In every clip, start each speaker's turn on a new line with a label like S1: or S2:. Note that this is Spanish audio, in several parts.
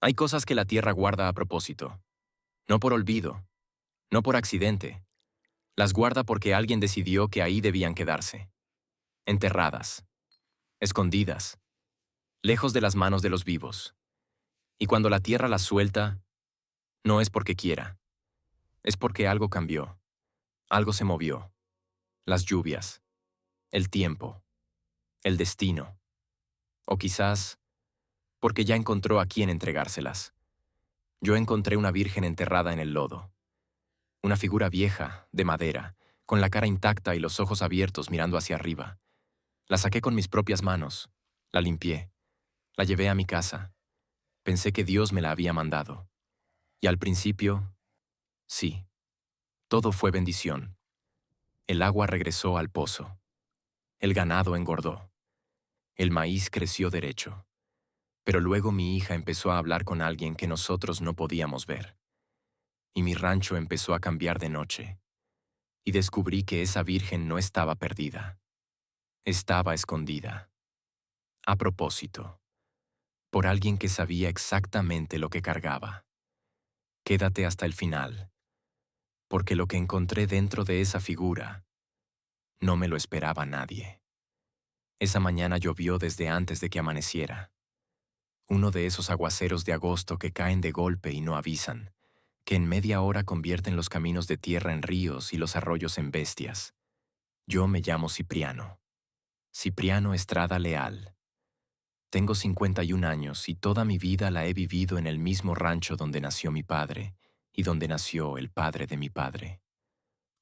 S1: Hay cosas que la tierra guarda a propósito, no por olvido, no por accidente. Las guarda porque alguien decidió que ahí debían quedarse, enterradas, escondidas, lejos de las manos de los vivos. Y cuando la tierra las suelta, no es porque quiera, es porque algo cambió, algo se movió. Las lluvias, el tiempo, el destino, o quizás porque ya encontró a quién entregárselas. Yo encontré una virgen enterrada en el lodo, una figura vieja, de madera, con la cara intacta y los ojos abiertos mirando hacia arriba. La saqué con mis propias manos, la limpié, la llevé a mi casa. Pensé que Dios me la había mandado. Y al principio, sí, todo fue bendición. El agua regresó al pozo. El ganado engordó. El maíz creció derecho. Pero luego mi hija empezó a hablar con alguien que nosotros no podíamos ver. Y mi rancho empezó a cambiar de noche. Y descubrí que esa virgen no estaba perdida. Estaba escondida. A propósito, por alguien que sabía exactamente lo que cargaba. Quédate hasta el final, porque lo que encontré dentro de esa figura no me lo esperaba nadie. Esa mañana llovió desde antes de que amaneciera. Uno de esos aguaceros de agosto que caen de golpe y no avisan, que en media hora convierten los caminos de tierra en ríos y los arroyos en bestias. Yo me llamo Cipriano. Cipriano Estrada Leal. Tengo 51 años y toda mi vida la he vivido en el mismo rancho donde nació mi padre y donde nació el padre de mi padre.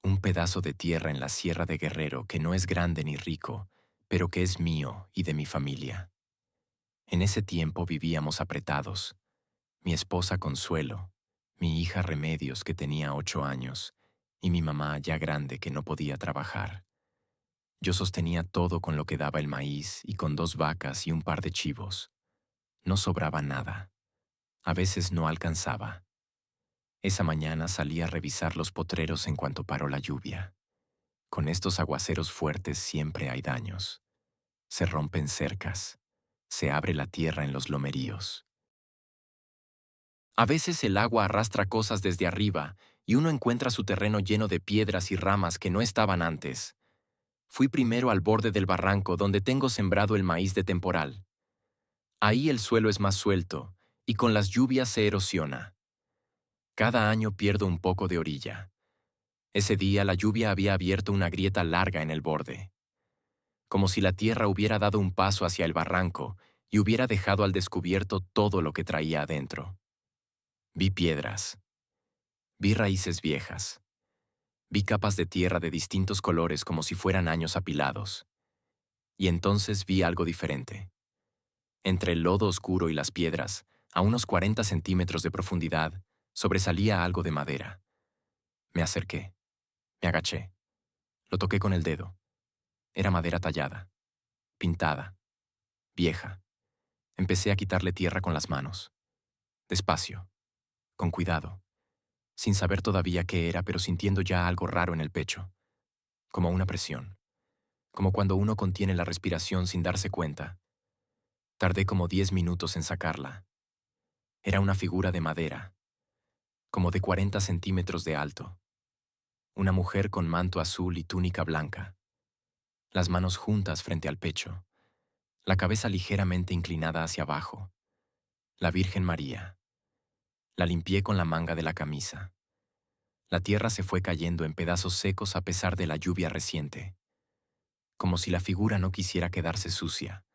S1: Un pedazo de tierra en la Sierra de Guerrero que no es grande ni rico, pero que es mío y de mi familia. En ese tiempo vivíamos apretados. Mi esposa Consuelo, mi hija Remedios que tenía 8 años y mi mamá ya grande que no podía trabajar. Yo sostenía todo con lo que daba el maíz y con 2 vacas y un par de chivos. No sobraba nada. A veces no alcanzaba. Esa mañana salí a revisar los potreros en cuanto paró la lluvia. Con estos aguaceros fuertes siempre hay daños. Se rompen cercas. Se abre la tierra en los lomeríos. A veces el agua arrastra cosas desde arriba y uno encuentra su terreno lleno de piedras y ramas que no estaban antes. Fui primero al borde del barranco donde tengo sembrado el maíz de temporal. Ahí el suelo es más suelto y con las lluvias se erosiona. Cada año pierdo un poco de orilla. Ese día la lluvia había abierto una grieta larga en el borde, como si la tierra hubiera dado un paso hacia el barranco y hubiera dejado al descubierto todo lo que traía adentro. Vi piedras, vi raíces viejas, vi capas de tierra de distintos colores como si fueran años apilados. Y entonces vi algo diferente. Entre el lodo oscuro y las piedras, a unos 40 centímetros de profundidad, sobresalía algo de madera. Me acerqué, me agaché, lo toqué con el dedo. Era madera tallada, pintada, vieja. Empecé a quitarle tierra con las manos. Despacio, con cuidado, sin saber todavía qué era, pero sintiendo ya algo raro en el pecho, como una presión, como cuando uno contiene la respiración sin darse cuenta. Tardé como 10 minutos en sacarla. Era una figura de madera, como de 40 centímetros de alto. Una mujer con manto azul y túnica blanca, las manos juntas frente al pecho, la cabeza ligeramente inclinada hacia abajo. La Virgen María. La limpié con la manga de la camisa. La tierra se fue cayendo en pedazos secos a pesar de la lluvia reciente, como si la figura no quisiera quedarse sucia,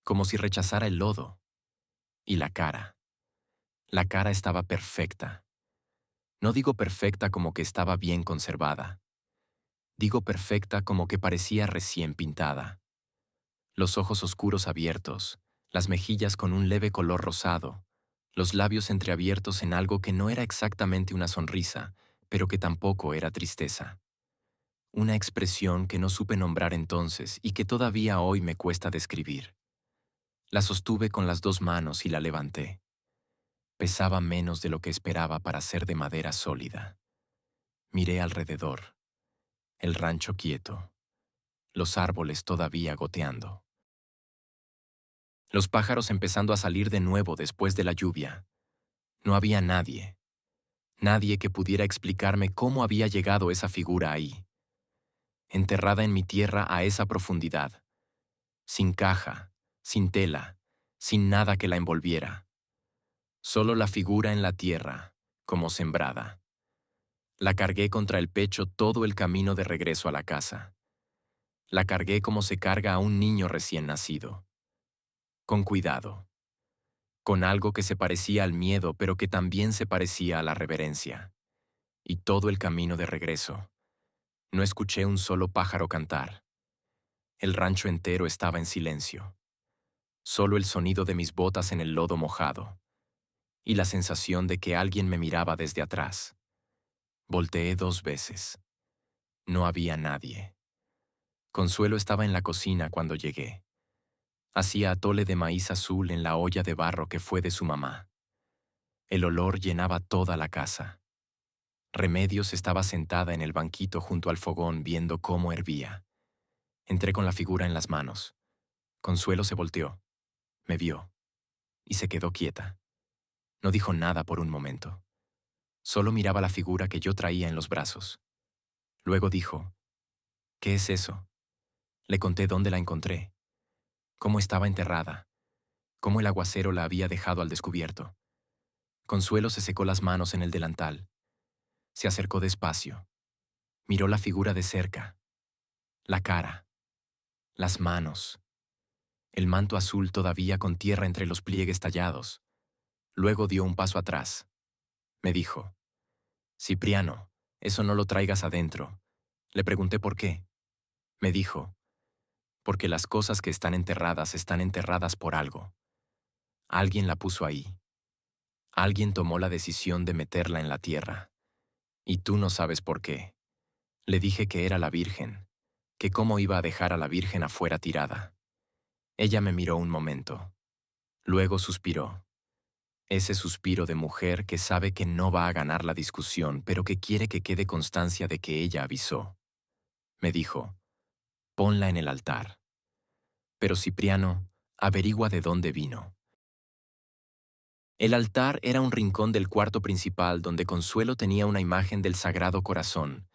S1: como si rechazara el lodo. Y la cara. La cara estaba perfecta. No digo perfecta como que estaba bien conservada. Digo perfecta como que parecía recién pintada. Los ojos oscuros abiertos, las mejillas con un leve color rosado, los labios entreabiertos en algo que no era exactamente una sonrisa, pero que tampoco era tristeza. Una expresión que no supe nombrar entonces y que todavía hoy me cuesta describir. La sostuve con las 2 manos y la levanté. Pesaba menos de lo que esperaba para ser de madera sólida. Miré alrededor. El rancho quieto. Los árboles todavía goteando. Los pájaros empezando a salir de nuevo después de la lluvia. No había nadie. Nadie que pudiera explicarme cómo había llegado esa figura ahí, enterrada en mi tierra a esa profundidad, sin caja, sin tela, sin nada que la envolviera. Solo la figura en la tierra, como sembrada. La cargué contra el pecho todo el camino de regreso a la casa. La cargué como se carga a un niño recién nacido. Con cuidado. Con algo que se parecía al miedo, pero que también se parecía a la reverencia. Y todo el camino de regreso. No escuché un solo pájaro cantar. El rancho entero estaba en silencio. Solo el sonido de mis botas en el lodo mojado. Y la sensación de que alguien me miraba desde atrás. Volteé 2 veces. No había nadie. Consuelo estaba en la cocina cuando llegué. Hacía atole de maíz azul en la olla de barro que fue de su mamá. El olor llenaba toda la casa. Remedios estaba sentada en el banquito junto al fogón viendo cómo hervía. Entré con la figura en las manos. Consuelo se volteó, me vio, y se quedó quieta. No dijo nada por un momento. Solo miraba la figura que yo traía en los brazos. Luego dijo, ¿qué es eso? Le conté dónde la encontré, cómo estaba enterrada, cómo el aguacero la había dejado al descubierto. Consuelo se secó las manos en el delantal. Se acercó despacio. Miró la figura de cerca, la cara, las manos, el manto azul todavía con tierra entre los pliegues tallados. Luego dio un paso atrás. Me dijo, Cipriano, eso no lo traigas adentro. Le pregunté por qué. Me dijo, porque las cosas que están enterradas por algo. Alguien la puso ahí. Alguien tomó la decisión de meterla en la tierra. Y tú no sabes por qué. Le dije que era la Virgen, que cómo iba a dejar a la Virgen afuera tirada. Ella me miró un momento. Luego suspiró. Ese suspiro de mujer que sabe que no va a ganar la discusión, pero que quiere que quede constancia de que ella avisó. Me dijo, ponla en el altar. Pero Cipriano, averigua de dónde vino. El altar era un rincón del cuarto principal donde Consuelo tenía una imagen del Sagrado Corazón,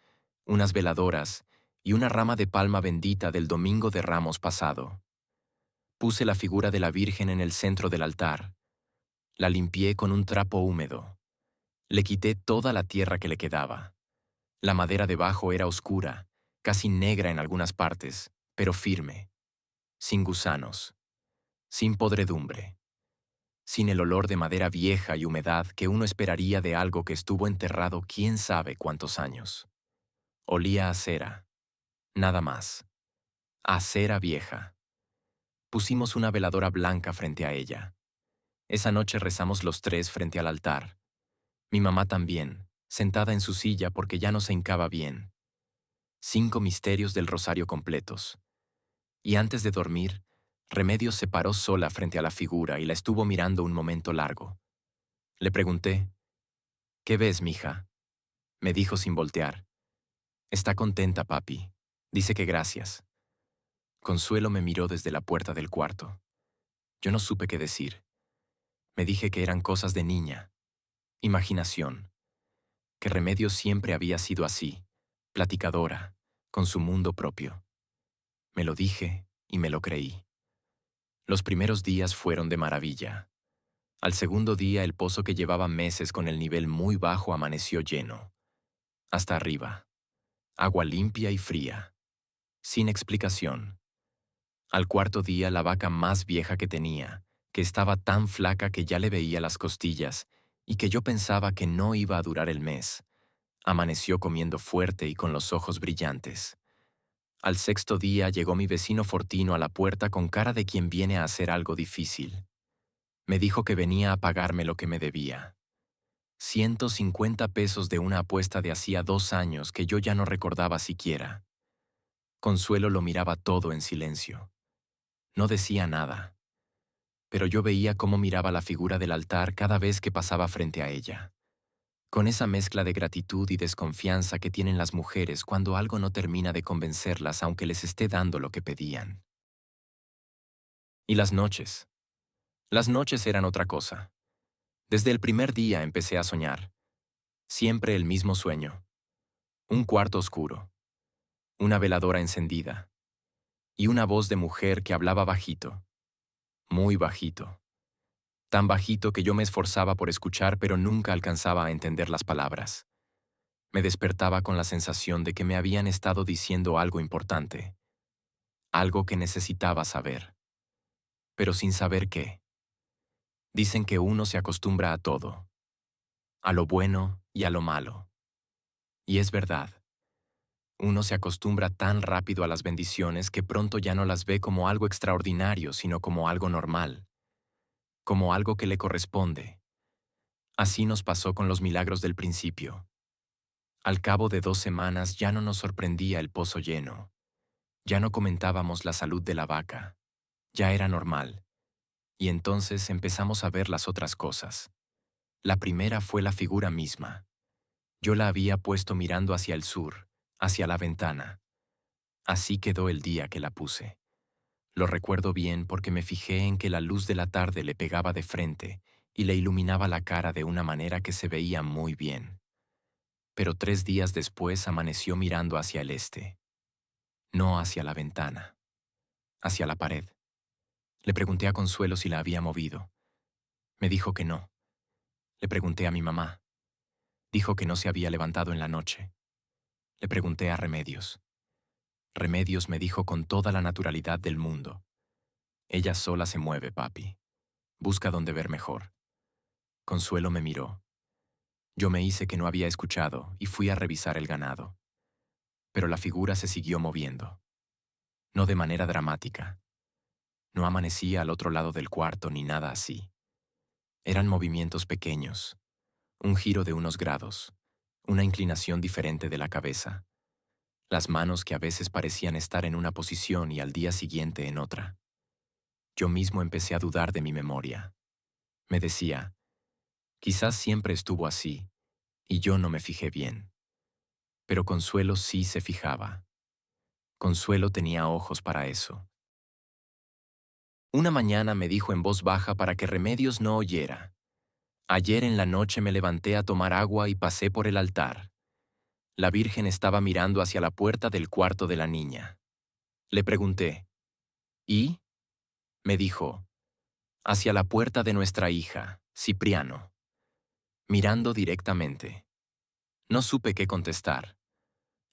S1: unas veladoras y una rama de palma bendita del Domingo de Ramos pasado. Puse la figura de la Virgen en el centro del altar. La limpié con un trapo húmedo. Le quité toda la tierra que le quedaba. La madera debajo era oscura, casi negra en algunas partes, pero firme, sin gusanos, sin podredumbre, sin el olor de madera vieja y humedad que uno esperaría de algo que estuvo enterrado quién sabe cuántos años. Olía a cera, nada más, a cera vieja. Pusimos una veladora blanca frente a ella. Esa noche rezamos los 3 frente al altar. Mi mamá también, sentada en su silla porque ya no se hincaba bien. 5 misterios del rosario completos. Y antes de dormir, Remedios se paró sola frente a la figura y la estuvo mirando un momento largo. Le pregunté, ¿qué ves, mija? Me dijo sin voltear. Está contenta, papi. Dice que gracias. Consuelo me miró desde la puerta del cuarto. Yo no supe qué decir. Me dije que eran cosas de niña, imaginación, que Remedios siempre había sido así, platicadora, con su mundo propio. Me lo dije y me lo creí. Los primeros días fueron de maravilla. Al segundo día el pozo que llevaba meses con el nivel muy bajo amaneció lleno. Hasta arriba. Agua limpia y fría. Sin explicación. Al cuarto día la vaca más vieja que tenía, que estaba tan flaca que ya le veía las costillas y que yo pensaba que no iba a durar el mes, amaneció comiendo fuerte y con los ojos brillantes. Al sexto día llegó mi vecino Fortino a la puerta con cara de quien viene a hacer algo difícil. Me dijo que venía a pagarme lo que me debía. 150 pesos de una apuesta de hacía 2 años que yo ya no recordaba siquiera. Consuelo lo miraba todo en silencio. No decía nada. Pero yo veía cómo miraba la figura del altar cada vez que pasaba frente a ella. Con esa mezcla de gratitud y desconfianza que tienen las mujeres cuando algo no termina de convencerlas aunque les esté dando lo que pedían. Y las noches. Las noches eran otra cosa. Desde el primer día empecé a soñar. Siempre el mismo sueño. Un cuarto oscuro, una veladora encendida y una voz de mujer que hablaba bajito, muy bajito. Tan bajito que yo me esforzaba por escuchar pero nunca alcanzaba a entender las palabras. Me despertaba con la sensación de que me habían estado diciendo algo importante, algo que necesitaba saber, pero sin saber qué. Dicen que uno se acostumbra a todo, a lo bueno y a lo malo. Y es verdad, uno se acostumbra tan rápido a las bendiciones que pronto ya no las ve como algo extraordinario, sino como algo normal, como algo que le corresponde. Así nos pasó con los milagros del principio. Al cabo de 2 semanas ya no nos sorprendía el pozo lleno, ya no comentábamos la salud de la vaca, ya era normal. Y entonces empezamos a ver las otras cosas. La primera fue la figura misma. Yo la había puesto mirando hacia el sur, hacia la ventana. Así quedó el día que la puse. Lo recuerdo bien porque me fijé en que la luz de la tarde le pegaba de frente y le iluminaba la cara de una manera que se veía muy bien. Pero 3 días después amaneció mirando hacia el este, no hacia la ventana, hacia la pared. Le pregunté a Consuelo si la había movido. Me dijo que no. Le pregunté a mi mamá. Dijo que no se había levantado en la noche. Le pregunté a Remedios. Remedios me dijo con toda la naturalidad del mundo. Ella sola se mueve, papi. Busca dónde ver mejor. Consuelo me miró. Yo me hice que no había escuchado y fui a revisar el ganado. Pero la figura se siguió moviendo. No de manera dramática. No amanecía al otro lado del cuarto ni nada así. Eran movimientos pequeños, un giro de unos grados, una inclinación diferente de la cabeza, las manos que a veces parecían estar en una posición y al día siguiente en otra. Yo mismo empecé a dudar de mi memoria. Me decía, quizás siempre estuvo así, y yo no me fijé bien. Pero Consuelo sí se fijaba. Consuelo tenía ojos para eso. Una mañana me dijo en voz baja para que Remedios no oyera. Ayer en la noche me levanté a tomar agua y pasé por el altar. La Virgen estaba mirando hacia la puerta del cuarto de la niña. Le pregunté, ¿y? Me dijo, hacia la puerta de nuestra hija, Cipriano, mirando directamente. No supe qué contestar.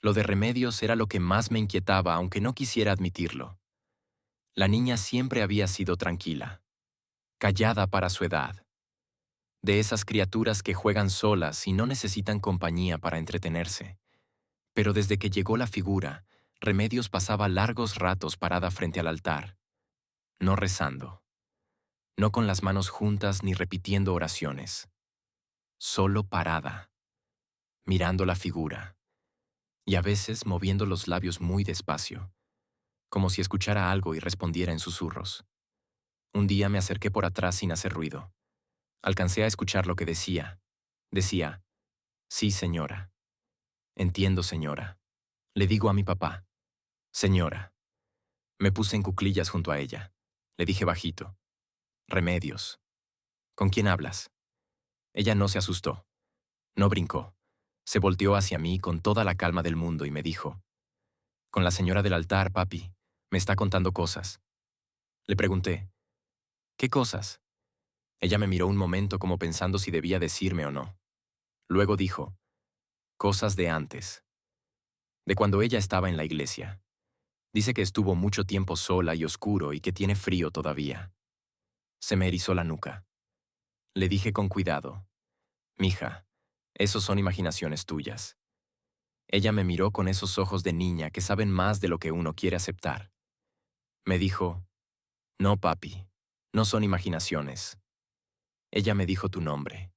S1: Lo de Remedios era lo que más me inquietaba, aunque no quisiera admitirlo. La niña siempre había sido tranquila, callada para su edad. De esas criaturas que juegan solas y no necesitan compañía para entretenerse. Pero desde que llegó la figura, Remedios pasaba largos ratos parada frente al altar, no rezando, no con las manos juntas ni repitiendo oraciones, solo parada, mirando la figura, y a veces moviendo los labios muy despacio, como si escuchara algo y respondiera en susurros. Un día me acerqué por atrás sin hacer ruido. Alcancé a escuchar lo que decía. Decía, sí, señora. Entiendo, señora. Le digo a mi papá, señora. Me puse en cuclillas junto a ella. Le dije bajito, Remedios. ¿Con quién hablas? Ella no se asustó. No brincó. Se volteó hacia mí con toda la calma del mundo y me dijo, con la señora del altar, papi. Me está contando cosas. Le pregunté, ¿qué cosas? Ella me miró un momento como pensando si debía decirme o no. Luego dijo, cosas de antes, de cuando ella estaba en la iglesia. Dice que estuvo mucho tiempo sola y oscuro y que tiene frío todavía. Se me erizó la nuca. Le dije con cuidado, mija, esos son imaginaciones tuyas. Ella me miró con esos ojos de niña que saben más de lo que uno quiere aceptar. Me dijo, no, papi, no son imaginaciones. Ella me dijo tu nombre.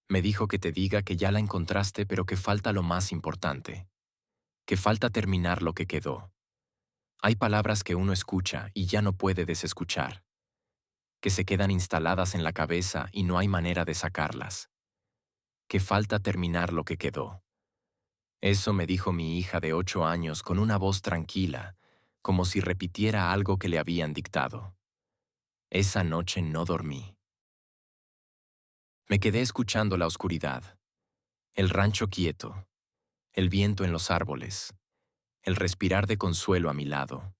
S1: Me dijo que te diga que ya la encontraste, pero que falta lo más importante, que falta terminar lo que quedó. Hay palabras que uno escucha y ya no puede desescuchar, que se quedan instaladas en la cabeza y no hay manera de sacarlas, que falta terminar lo que quedó. Eso me dijo mi hija de 8 años con una voz tranquila, como si repitiera algo que le habían dictado. Esa noche no dormí. Me quedé escuchando la oscuridad, el rancho quieto, el viento en los árboles, el respirar de Consuelo a mi lado,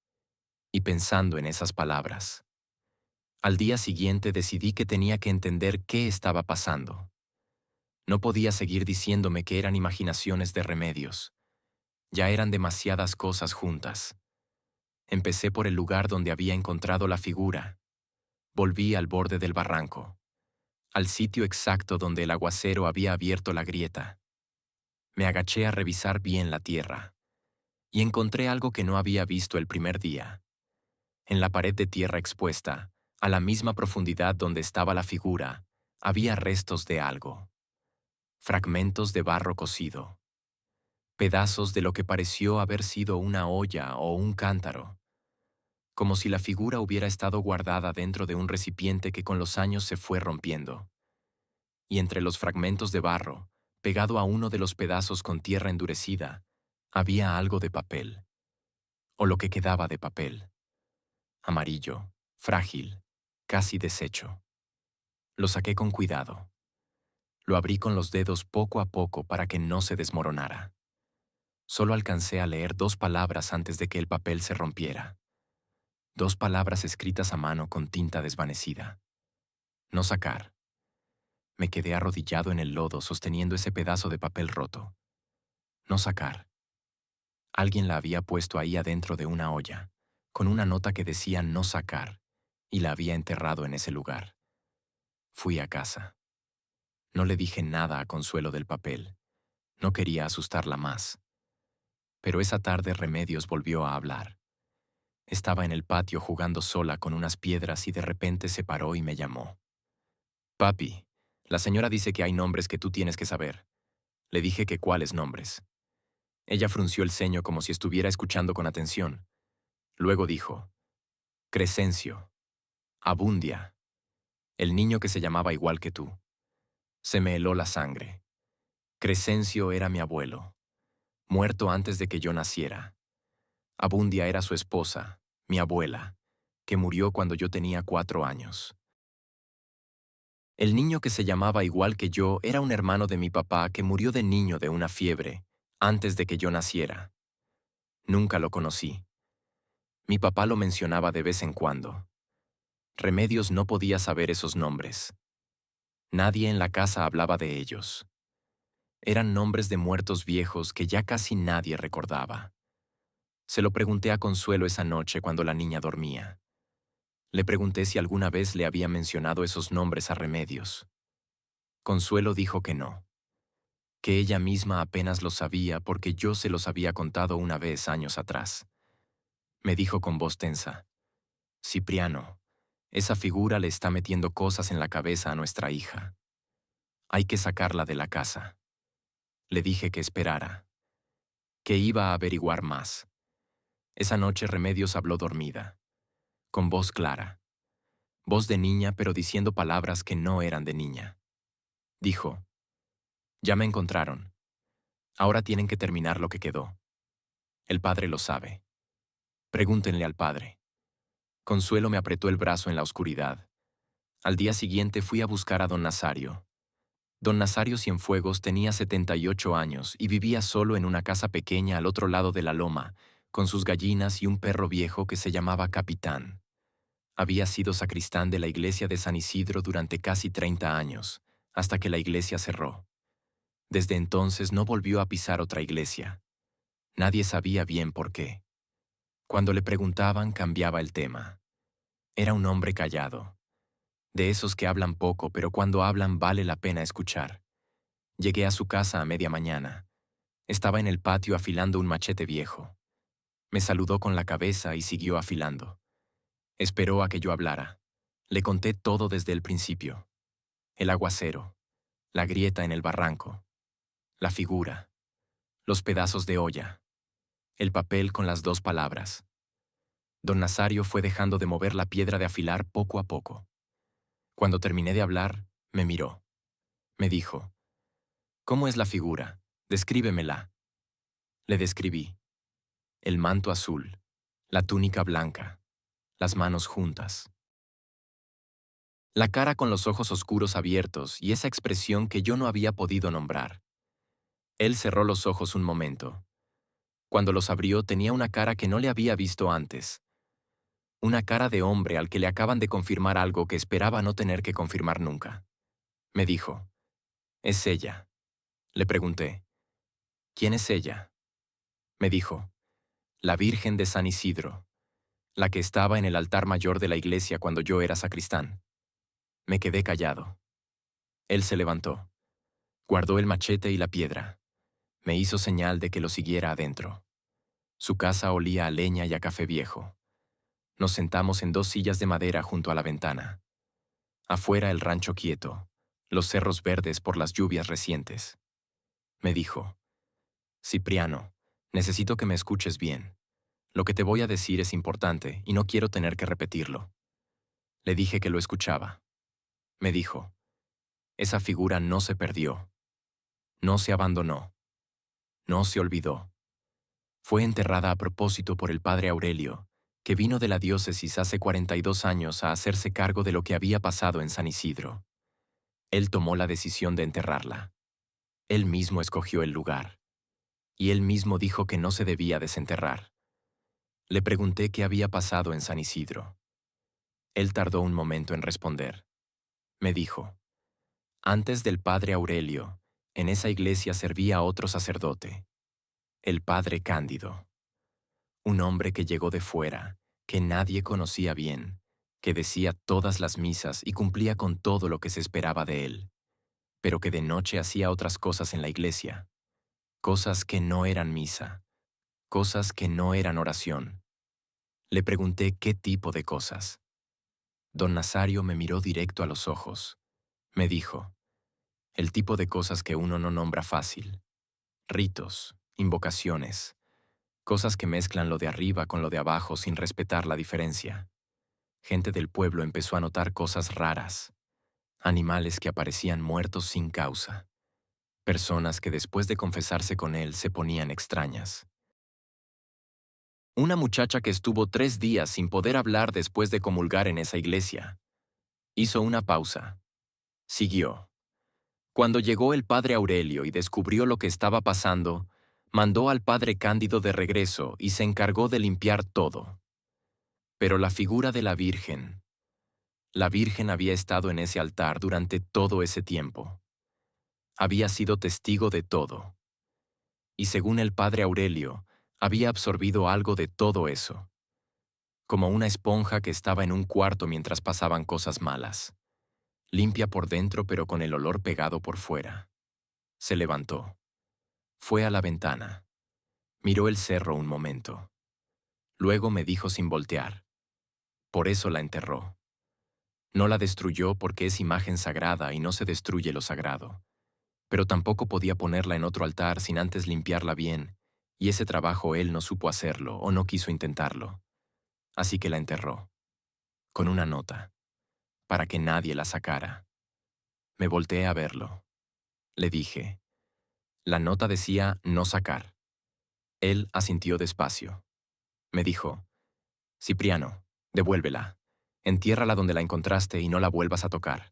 S1: y pensando en esas palabras. Al día siguiente decidí que tenía que entender qué estaba pasando. No podía seguir diciéndome que eran imaginaciones de Remedios. Ya eran demasiadas cosas juntas. Empecé por el lugar donde había encontrado la figura. Volví al borde del barranco, al sitio exacto donde el aguacero había abierto la grieta. Me agaché a revisar bien la tierra, y encontré algo que no había visto el primer día. En la pared de tierra expuesta, a la misma profundidad donde estaba la figura, había restos de algo. Fragmentos de barro cocido. Pedazos de lo que pareció haber sido una olla o un cántaro. Como si la figura hubiera estado guardada dentro de un recipiente que con los años se fue rompiendo. Y entre los fragmentos de barro, pegado a uno de los pedazos con tierra endurecida, había algo de papel. O lo que quedaba de papel. Amarillo, frágil, casi deshecho. Lo saqué con cuidado. Lo abrí con los dedos poco a poco para que no se desmoronara. Solo alcancé a leer 2 palabras antes de que el papel se rompiera. 2 palabras escritas a mano con tinta desvanecida. No sacar. Me quedé arrodillado en el lodo sosteniendo ese pedazo de papel roto. No sacar. Alguien la había puesto ahí adentro de una olla, con una nota que decía no sacar, y la había enterrado en ese lugar. Fui a casa. No le dije nada a Consuelo del papel. No quería asustarla más. Pero esa tarde Remedios volvió a hablar. Estaba en el patio jugando sola con unas piedras y de repente se paró y me llamó. Papi, la señora dice que hay nombres que tú tienes que saber. Le dije que cuáles nombres. Ella frunció el ceño como si estuviera escuchando con atención. Luego dijo, Crescencio, Abundia, el niño que se llamaba igual que tú. Se me heló la sangre. Crescencio era mi abuelo, muerto antes de que yo naciera. Abundia era su esposa, mi abuela, que murió cuando yo tenía 4 años. El niño que se llamaba igual que yo era un hermano de mi papá que murió de niño de una fiebre, antes de que yo naciera. Nunca lo conocí. Mi papá lo mencionaba de vez en cuando. Remedios no podía saber esos nombres. Nadie en la casa hablaba de ellos. Eran nombres de muertos viejos que ya casi nadie recordaba. Se lo pregunté a Consuelo esa noche cuando la niña dormía. Le pregunté si alguna vez le había mencionado esos nombres a Remedios. Consuelo dijo que no, que ella misma apenas lo sabía porque yo se los había contado una vez años atrás. Me dijo con voz tensa, Cipriano, esa figura le está metiendo cosas en la cabeza a nuestra hija. Hay que sacarla de la casa. Le dije que esperara, que iba a averiguar más. Esa noche Remedios habló dormida, con voz clara, voz de niña pero diciendo palabras que no eran de niña. Dijo, ya me encontraron. Ahora tienen que terminar lo que quedó. El padre lo sabe. Pregúntenle al padre. Consuelo me apretó el brazo en la oscuridad. Al día siguiente fui a buscar a don Nazario. Don Nazario Cienfuegos tenía 78 años y vivía solo en una casa pequeña al otro lado de la loma, con sus gallinas y un perro viejo que se llamaba Capitán. Había sido sacristán de la iglesia de San Isidro durante casi 30 años, hasta que la iglesia cerró. Desde entonces no volvió a pisar otra iglesia. Nadie sabía bien por qué. Cuando le preguntaban, cambiaba el tema. Era un hombre callado, de esos que hablan poco, pero cuando hablan vale la pena escuchar. Llegué a su casa a media mañana. Estaba en el patio afilando un machete viejo. Me saludó con la cabeza y siguió afilando. Esperó a que yo hablara. Le conté todo desde el principio. El aguacero, la grieta en el barranco, la figura, los pedazos de olla, el papel con las 2 palabras. Don Nazario fue dejando de mover la piedra de afilar poco a poco. Cuando terminé de hablar, me miró. Me dijo, ¿cómo es la figura? Descríbemela. Le describí. El manto azul, la túnica blanca, las manos juntas. La cara con los ojos oscuros abiertos y esa expresión que yo no había podido nombrar. Él cerró los ojos un momento. Cuando los abrió tenía una cara que no le había visto antes. Una cara de hombre al que le acaban de confirmar algo que esperaba no tener que confirmar nunca. Me dijo, «Es ella». Le pregunté, «¿Quién es ella?» Me dijo, «La Virgen de San Isidro, la que estaba en el altar mayor de la iglesia cuando yo era sacristán». Me quedé callado. Él se levantó, guardó el machete y la piedra. Me hizo señal de que lo siguiera adentro. Su casa olía a leña y a café viejo. Nos sentamos en 2 sillas de madera junto a la ventana. Afuera el rancho quieto, los cerros verdes por las lluvias recientes. Me dijo, «Cipriano, necesito que me escuches bien. Lo que te voy a decir es importante y no quiero tener que repetirlo». Le dije que lo escuchaba. Me dijo, «Esa figura no se perdió, no se abandonó, no se olvidó. Fue enterrada a propósito por el padre Aurelio, que vino de la diócesis hace 42 años a hacerse cargo de lo que había pasado en San Isidro. Él tomó la decisión de enterrarla. Él mismo escogió el lugar. Y él mismo dijo que no se debía desenterrar. Le pregunté qué había pasado en San Isidro. Él tardó un momento en responder. Me dijo, «Antes del padre Aurelio, en esa iglesia servía otro sacerdote, el padre Cándido. Un hombre que llegó de fuera, que nadie conocía bien, que decía todas las misas y cumplía con todo lo que se esperaba de él, pero que de noche hacía otras cosas en la iglesia, cosas que no eran misa, cosas que no eran oración». Le pregunté qué tipo de cosas. Don Nazario me miró directo a los ojos. Me dijo, «El tipo de cosas que uno no nombra fácil. Ritos, invocaciones, cosas que mezclan lo de arriba con lo de abajo sin respetar la diferencia». Gente del pueblo empezó a notar cosas raras. Animales que aparecían muertos sin causa. Personas que después de confesarse con él se ponían extrañas. Una muchacha que estuvo 3 días sin poder hablar después de comulgar en esa iglesia. Hizo una pausa. Siguió. Cuando llegó el padre Aurelio y descubrió lo que estaba pasando, mandó al padre Cándido de regreso y se encargó de limpiar todo. Pero la figura de la Virgen había estado en ese altar durante todo ese tiempo. Había sido testigo de todo. Y según el padre Aurelio, había absorbido algo de todo eso, como una esponja que estaba en un cuarto mientras pasaban cosas malas, limpia por dentro pero con el olor pegado por fuera. Se levantó. Fue a la ventana. Miró el cerro un momento. Luego me dijo sin voltear. Por eso la enterró. No la destruyó porque es imagen sagrada y no se destruye lo sagrado. Pero tampoco podía ponerla en otro altar sin antes limpiarla bien, y ese trabajo él no supo hacerlo o no quiso intentarlo. Así que la enterró. Con una nota. Para que nadie la sacara. Me volteé a verlo. Le dije. La nota decía no sacar. Él asintió despacio. Me dijo, «Cipriano, devuélvela. Entiérrala donde la encontraste y no la vuelvas a tocar.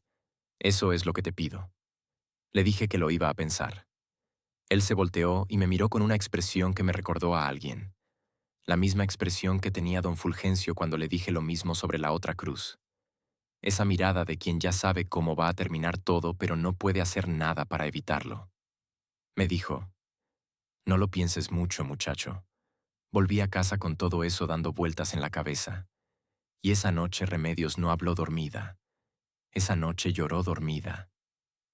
S1: Eso es lo que te pido». Le dije que lo iba a pensar. Él se volteó y me miró con una expresión que me recordó a alguien. La misma expresión que tenía don Fulgencio cuando le dije lo mismo sobre la otra cruz. Esa mirada de quien ya sabe cómo va a terminar todo pero no puede hacer nada para evitarlo. Me dijo, «No lo pienses mucho, muchacho». Volví a casa con todo eso dando vueltas en la cabeza. Y esa noche Remedios no habló dormida. Esa noche lloró dormida,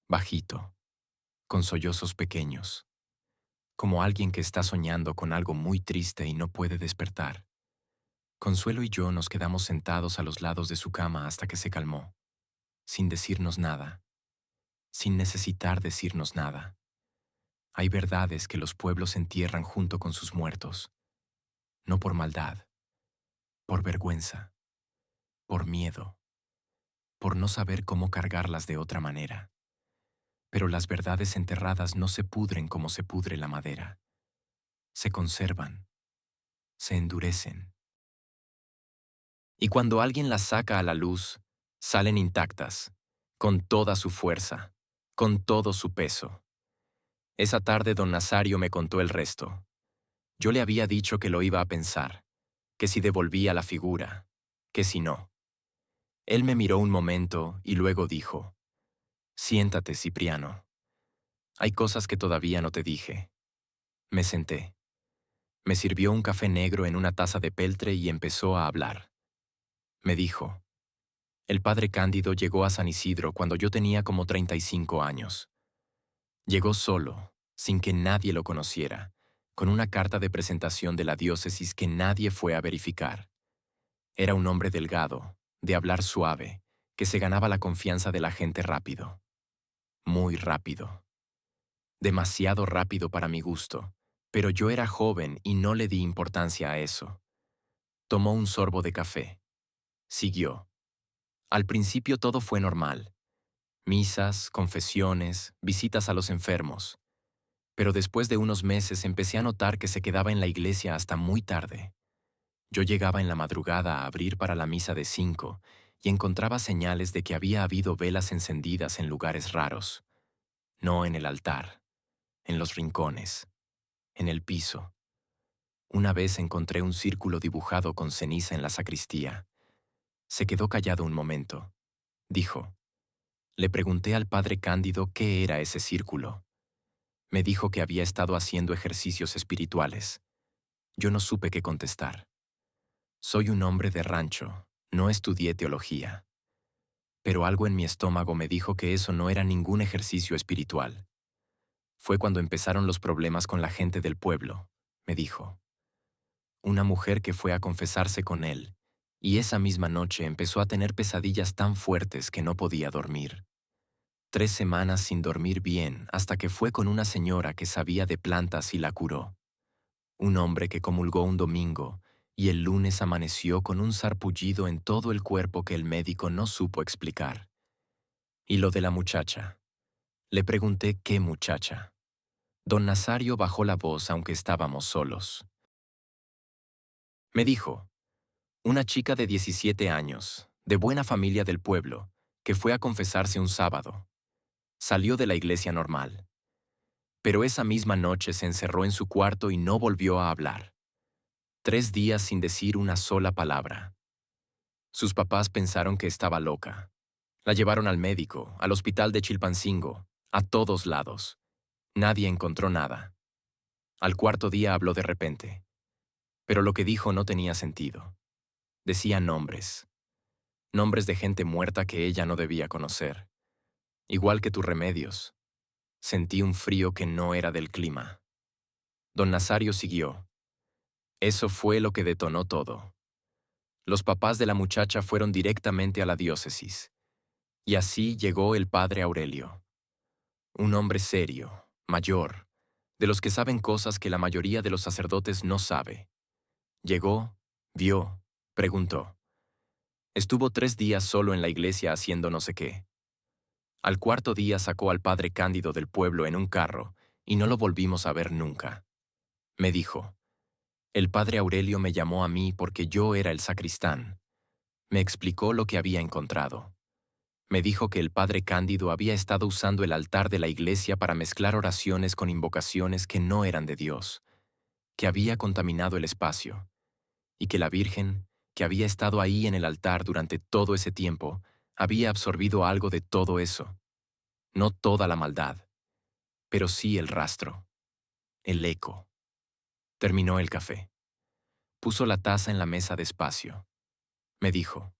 S1: bajito, con sollozos pequeños, como alguien que está soñando con algo muy triste y no puede despertar. Consuelo y yo nos quedamos sentados a los lados de su cama hasta que se calmó, sin decirnos nada, sin necesitar decirnos nada. Hay verdades que los pueblos entierran junto con sus muertos, no por maldad, por vergüenza, por miedo, por no saber cómo cargarlas de otra manera. Pero las verdades enterradas no se pudren como se pudre la madera. Se conservan, se endurecen. Y cuando alguien las saca a la luz, Salen intactas, con toda su fuerza, con todo su peso. Esa tarde don Nazario me contó el resto. Yo le había dicho que lo iba a pensar, que si devolvía la figura, que si no. Él me miró un momento y luego dijo, «Siéntate, Cipriano. Hay cosas que todavía no te dije». Me senté. Me sirvió un café negro en una taza de peltre y empezó a hablar. Me dijo, «El padre Cándido llegó a San Isidro cuando yo tenía como 35 años. Llegó solo, sin que nadie lo conociera, con una carta de presentación de la diócesis que nadie fue a verificar. Era un hombre delgado, de hablar suave, que se ganaba la confianza de la gente rápido. Muy rápido. Demasiado rápido para mi gusto, pero yo era joven y no le di importancia a eso. Tomó un sorbo de café. Siguió. Al principio todo fue normal. Misas, confesiones, visitas a los enfermos. Pero después de unos meses empecé a notar que se quedaba en la iglesia hasta muy tarde. Yo llegaba en la madrugada a abrir para la misa de 5 y encontraba señales de que había habido velas encendidas en lugares raros. No en el altar, en los rincones, en el piso. Una vez encontré un círculo dibujado con ceniza en la sacristía. Se quedó callado un momento. Dijo, le pregunté al padre Cándido qué era ese círculo. Me dijo que había estado haciendo ejercicios espirituales. Yo no supe qué contestar. Soy un hombre de rancho, no estudié teología. Pero algo en mi estómago me dijo que eso no era ningún ejercicio espiritual. Fue cuando empezaron los problemas con la gente del pueblo, me dijo. Una mujer que fue a confesarse con él, y esa misma noche empezó a tener pesadillas tan fuertes que no podía dormir. 3 semanas sin dormir bien hasta que fue con una señora que sabía de plantas y la curó. Un hombre que comulgó un domingo y el lunes amaneció con un sarpullido en todo el cuerpo que el médico no supo explicar. Y lo de la muchacha. Le pregunté qué muchacha. Don Nazario bajó la voz aunque estábamos solos. Me dijo, una chica de 17 años, de buena familia del pueblo, que fue a confesarse un sábado. Salió de la iglesia normal. Pero esa misma noche se encerró en su cuarto y no volvió a hablar. 3 días sin decir una sola palabra. Sus papás pensaron que estaba loca. La llevaron al médico, al hospital de Chilpancingo, a todos lados. Nadie encontró nada. Al 4.º día habló de repente. Pero lo que dijo no tenía sentido. Decía nombres. Nombres de gente muerta que ella no debía conocer. Igual que tus remedios. Sentí un frío que no era del clima. Don Nazario siguió. Eso fue lo que detonó todo. Los papás de la muchacha fueron directamente a la diócesis. Y así llegó el padre Aurelio. Un hombre serio, mayor, de los que saben cosas que la mayoría de los sacerdotes no sabe. Llegó, vio, preguntó. Estuvo 3 días solo en la iglesia haciendo no sé qué. Al 4.º día sacó al padre Cándido del pueblo en un carro y no lo volvimos a ver nunca. Me dijo, el padre Aurelio me llamó a mí porque yo era el sacristán. Me explicó lo que había encontrado. Me dijo que el padre Cándido había estado usando el altar de la iglesia para mezclar oraciones con invocaciones que no eran de Dios, que había contaminado el espacio, y que la Virgen, que había estado ahí en el altar durante todo ese tiempo, había absorbido algo de todo eso. No toda la maldad, pero sí el rastro, el eco. Terminó el café. Puso la taza en la mesa despacio. Me dijo,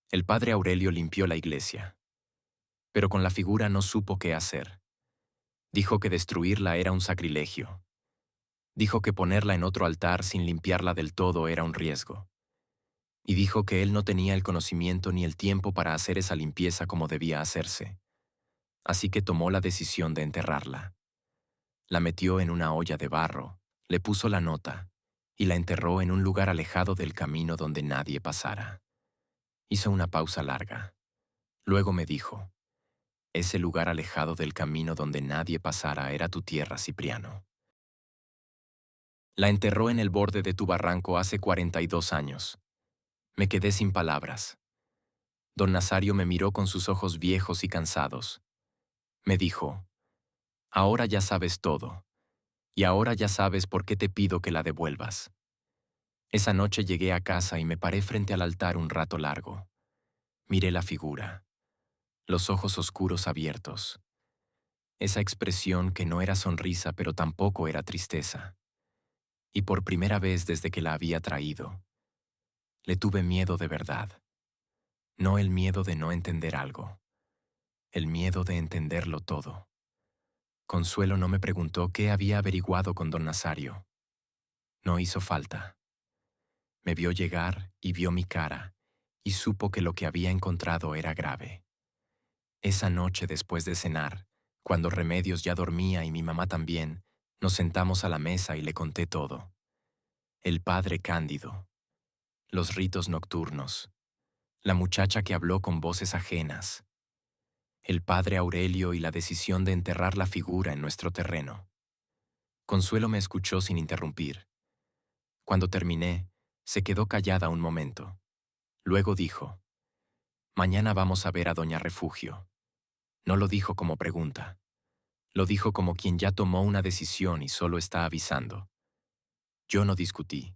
S1: el padre Aurelio limpió la iglesia, pero con la figura no supo qué hacer. Dijo que destruirla era un sacrilegio. Dijo que ponerla en otro altar sin limpiarla del todo era un riesgo. Y dijo que él no tenía el conocimiento ni el tiempo para hacer esa limpieza como debía hacerse. Así que tomó la decisión de enterrarla. La metió en una olla de barro, le puso la nota y la enterró en un lugar alejado del camino donde nadie pasara. Hizo una pausa larga. Luego me dijo, ese lugar alejado del camino donde nadie pasara era tu tierra, Cipriano. La enterró en el borde de tu barranco hace 42 años. Me quedé sin palabras. Don Nazario me miró con sus ojos viejos y cansados. Me dijo, ahora ya sabes todo, y ahora ya sabes por qué te pido que la devuelvas. Esa noche llegué a casa y me paré frente al altar un rato largo. Miré la figura, los ojos oscuros abiertos, esa expresión que no era sonrisa pero tampoco era tristeza. Y por primera vez desde que la había traído, le tuve miedo de verdad. No el miedo de no entender algo, el miedo de entenderlo todo. Consuelo no me preguntó qué había averiguado con don Nazario. No hizo falta. Me vio llegar y vio mi cara, y supo que lo que había encontrado era grave. Esa noche después de cenar, cuando Remedios ya dormía y mi mamá también, nos sentamos a la mesa y le conté todo. El padre Cándido, los ritos nocturnos, la muchacha que habló con voces ajenas, el padre Aurelio y la decisión de enterrar la figura en nuestro terreno. Consuelo me escuchó sin interrumpir. Cuando terminé, se quedó callada un momento. Luego dijo, «Mañana vamos a ver a Doña Refugio». No lo dijo como pregunta. Lo dijo como quien ya tomó una decisión y solo está avisando. Yo no discutí.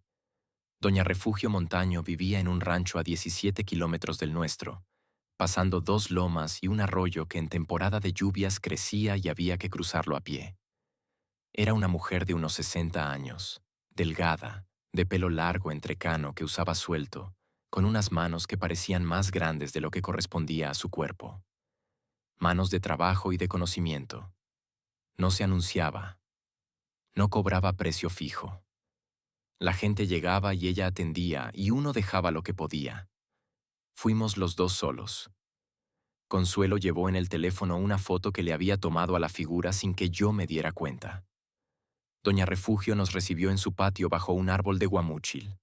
S1: Doña Refugio Montaño vivía en un rancho a 17 kilómetros del nuestro, pasando 2 lomas y un arroyo que en temporada de lluvias crecía y había que cruzarlo a pie. Era una mujer de unos 60 años, delgada, de pelo largo entrecano que usaba suelto, con unas manos que parecían más grandes de lo que correspondía a su cuerpo. Manos de trabajo y de conocimiento. No se anunciaba. No cobraba precio fijo. La gente llegaba y ella atendía y uno dejaba lo que podía. Fuimos los dos solos. Consuelo llevó en el teléfono una foto que le había tomado a la figura sin que yo me diera cuenta. Doña Refugio nos recibió en su patio bajo un árbol de guamúchil.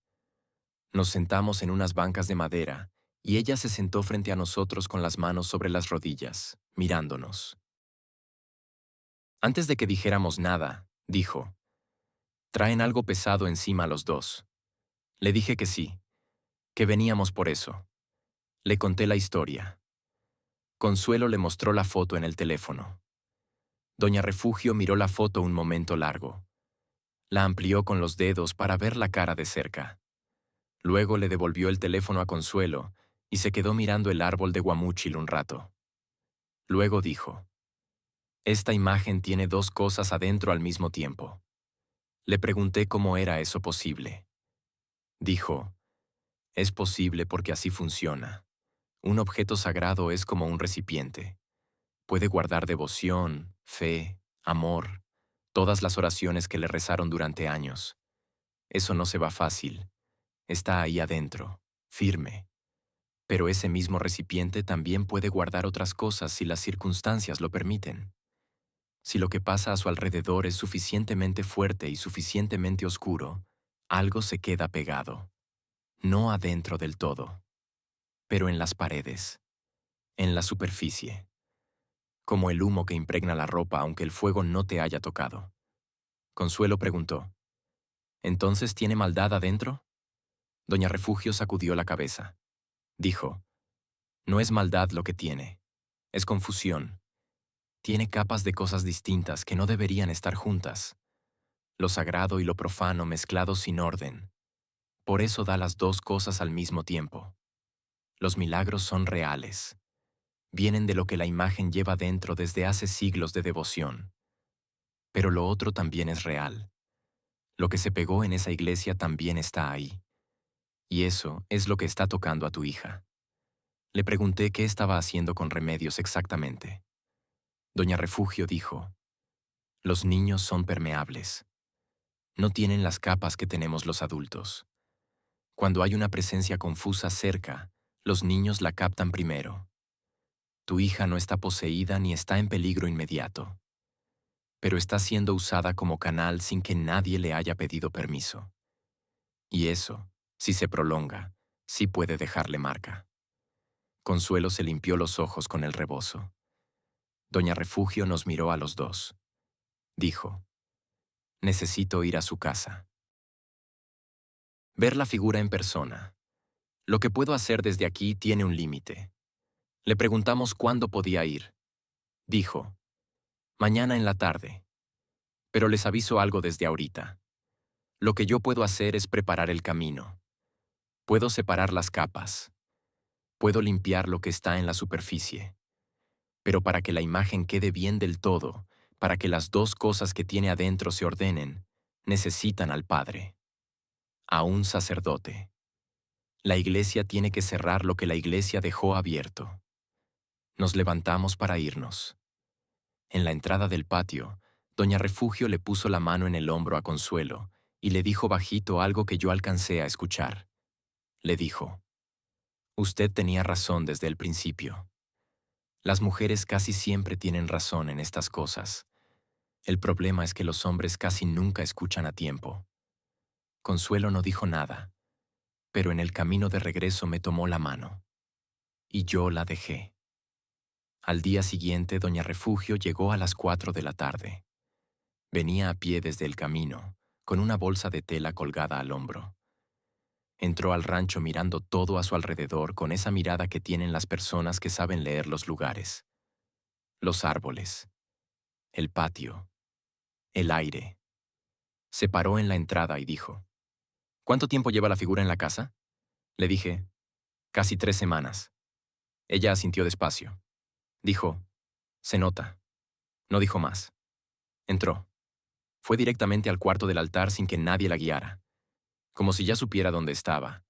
S1: Nos sentamos en unas bancas de madera y ella se sentó frente a nosotros con las manos sobre las rodillas, mirándonos. Antes de que dijéramos nada, dijo, «¿Traen algo pesado encima los dos?» Le dije que sí, que veníamos por eso. Le conté la historia. Consuelo le mostró la foto en el teléfono. Doña Refugio miró la foto un momento largo. La amplió con los dedos para ver la cara de cerca. Luego le devolvió el teléfono a Consuelo y se quedó mirando el árbol de guamúchil un rato. Luego dijo, «Esta imagen tiene 2 cosas adentro al mismo tiempo». Le pregunté cómo era eso posible. Dijo, «Es posible porque así funciona. Un objeto sagrado es como un recipiente. Puede guardar devoción, fe, amor, todas las oraciones que le rezaron durante años. Eso no se va fácil. Está ahí adentro, firme. Pero ese mismo recipiente también puede guardar otras cosas si las circunstancias lo permiten. Si lo que pasa a su alrededor es suficientemente fuerte y suficientemente oscuro, algo se queda pegado. No adentro del todo, pero en las paredes, en la superficie. Como el humo que impregna la ropa aunque el fuego no te haya tocado. Consuelo preguntó, ¿entonces tiene maldad adentro? Doña Refugio sacudió la cabeza. Dijo, no es maldad lo que tiene, es confusión. Tiene capas de cosas distintas que no deberían estar juntas. Lo sagrado y lo profano mezclados sin orden. Por eso da las 2 cosas al mismo tiempo. Los milagros son reales. Vienen de lo que la imagen lleva dentro desde hace siglos de devoción. Pero lo otro también es real. Lo que se pegó en esa iglesia también está ahí. Y eso es lo que está tocando a tu hija. Le pregunté qué estaba haciendo con Remedios exactamente. Doña Refugio dijo, los niños son permeables. No tienen las capas que tenemos los adultos. Cuando hay una presencia confusa cerca, los niños la captan primero. Tu hija no está poseída ni está en peligro inmediato, pero está siendo usada como canal sin que nadie le haya pedido permiso. Y eso, si se prolonga, sí puede dejarle marca. Consuelo se limpió los ojos con el rebozo. Doña Refugio nos miró a los dos. Dijo, necesito ir a su casa. Ver la figura en persona. Lo que puedo hacer desde aquí tiene un límite. Le preguntamos cuándo podía ir. Dijo, mañana en la tarde. Pero les aviso algo desde ahorita. Lo que yo puedo hacer es preparar el camino. Puedo separar las capas. Puedo limpiar lo que está en la superficie. Pero para que la imagen quede bien del todo, para que las dos cosas que tiene adentro se ordenen, necesitan al Padre, a un sacerdote. La iglesia tiene que cerrar lo que la iglesia dejó abierto. Nos levantamos para irnos. En la entrada del patio, doña Refugio le puso la mano en el hombro a Consuelo y le dijo bajito algo que yo alcancé a escuchar. Le dijo, usted tenía razón desde el principio. Las mujeres casi siempre tienen razón en estas cosas. El problema es que los hombres casi nunca escuchan a tiempo. Consuelo no dijo nada, pero en el camino de regreso me tomó la mano. Y yo la dejé. Al día siguiente, doña Refugio llegó a las 4 de la tarde. Venía a pie desde el camino, con una bolsa de tela colgada al hombro. Entró al rancho mirando todo a su alrededor con esa mirada que tienen las personas que saben leer los lugares. Los árboles, el patio, el aire. Se paró en la entrada y dijo, ¿cuánto tiempo lleva la figura en la casa? Le dije, casi 3 semanas. Ella asintió despacio. Dijo, se nota. No dijo más. Entró. Fue directamente al cuarto del altar sin que nadie la guiara, como si ya supiera dónde estaba.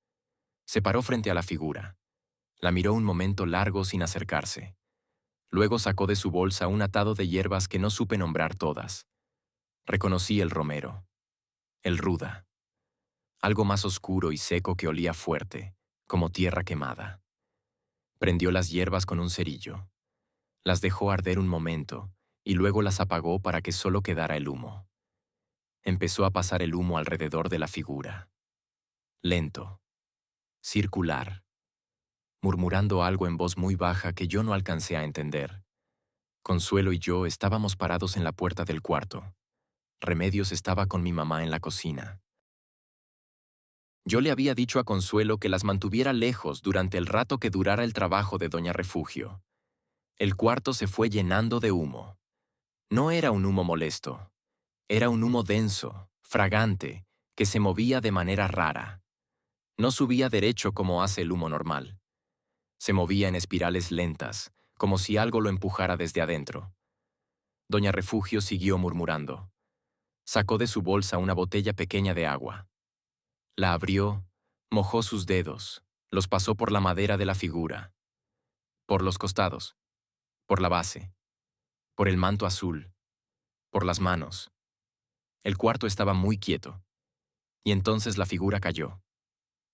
S1: Se paró frente a la figura. La miró un momento largo sin acercarse. Luego sacó de su bolsa un atado de hierbas que no supe nombrar todas. Reconocí el romero, el ruda, algo más oscuro y seco que olía fuerte, como tierra quemada. Prendió las hierbas con un cerillo. Las dejó arder un momento y luego las apagó para que solo quedara el humo. Empezó a pasar el humo alrededor de la figura. Lento, circular, murmurando algo en voz muy baja que yo no alcancé a entender. Consuelo y yo estábamos parados en la puerta del cuarto. Remedios estaba con mi mamá en la cocina. Yo le había dicho a Consuelo que las mantuviera lejos durante el rato que durara el trabajo de doña Refugio. El cuarto se fue llenando de humo. No era un humo molesto. Era un humo denso, fragante, que se movía de manera rara. No subía derecho como hace el humo normal. Se movía en espirales lentas, como si algo lo empujara desde adentro. Doña Refugio siguió murmurando. Sacó de su bolsa una botella pequeña de agua. La abrió, mojó sus dedos, los pasó por la madera de la figura, por los costados, por la base, por el manto azul, por las manos. El cuarto estaba muy quieto. Y entonces la figura cayó.